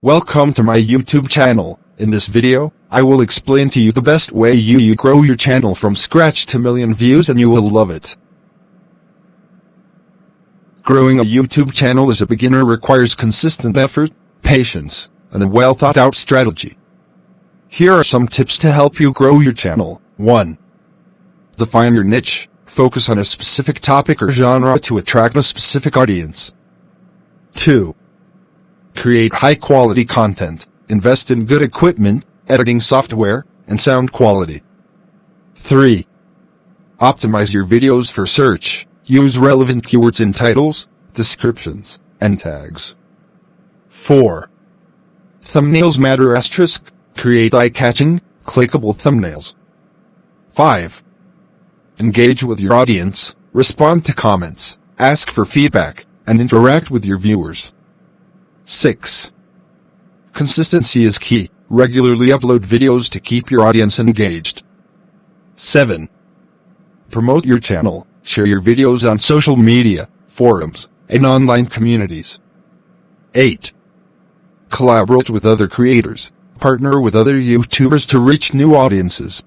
Welcome to my YouTube channel. In this video, I will explain to you the best way you grow your channel from scratch to million views, and you will love it. Growing a YouTube channel as a beginner requires consistent effort, patience, and a well thought out strategy. Here are some tips to help you grow your channel. 1. Define your niche. Focus on a specific topic or genre to attract a specific audience. 2. Create high-quality content. Invest in good equipment, editing software, and sound quality. 3. Optimize your videos for search. Use relevant keywords in titles, descriptions, and tags. 4. Thumbnails matter *. Create eye-catching, clickable thumbnails. 5. Engage with your audience. Respond to comments, ask for feedback, and interact with your viewers. 6. Consistency is key. Regularly upload videos to keep your audience engaged. 7. Promote your channel. Share your videos on social media, forums, and online communities. 8. Collaborate with other creators. Partner with other YouTubers to reach new audiences.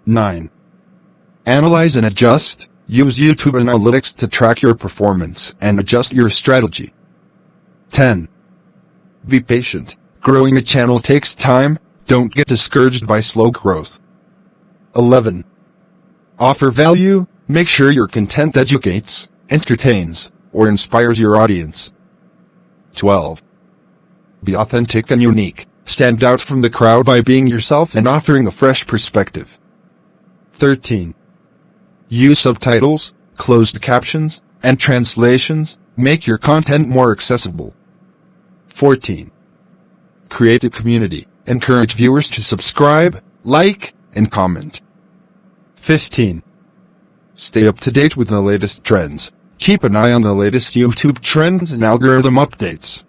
9. Analyze and adjust. Use YouTube Analytics to track your performance and adjust your strategy. 10. Be patient. Growing a channel takes time. Don't get discouraged by slow growth. 11. Offer value. Make sure your content educates, entertains, or inspires your audience. 12. Be authentic and unique. Stand out from the crowd by being yourself and offering a fresh perspective. 13. Use subtitles, closed captions, and translations. Make your content more accessible. 14. Create a community. Encourage viewers to subscribe, like, and comment. 15. Stay up to date with the latest trends. Keep an eye on the latest YouTube trends and algorithm updates.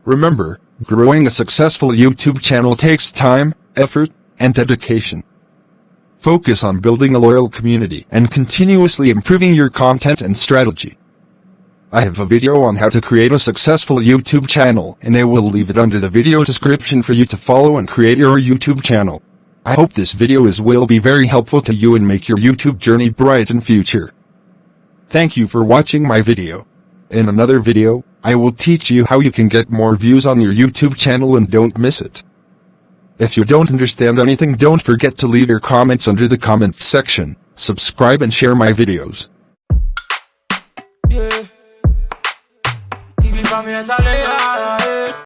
Remember, growing a successful YouTube channel takes time, effort, and dedication. Focus on building a loyal community and continuously improving your content and strategy. I have a video on how to create a successful YouTube channel, and I will leave it under the video description for you to follow and create your YouTube channel. I hope this video will be very helpful to you and make your YouTube journey bright in future. Thank you for watching my video. In another video, I will teach you how you can get more views on your YouTube channel, and don't miss it. If you don't understand anything, don't forget to leave your comments under the comments section. Subscribe and share my videos. Yeah. Keep it from here, Charlie.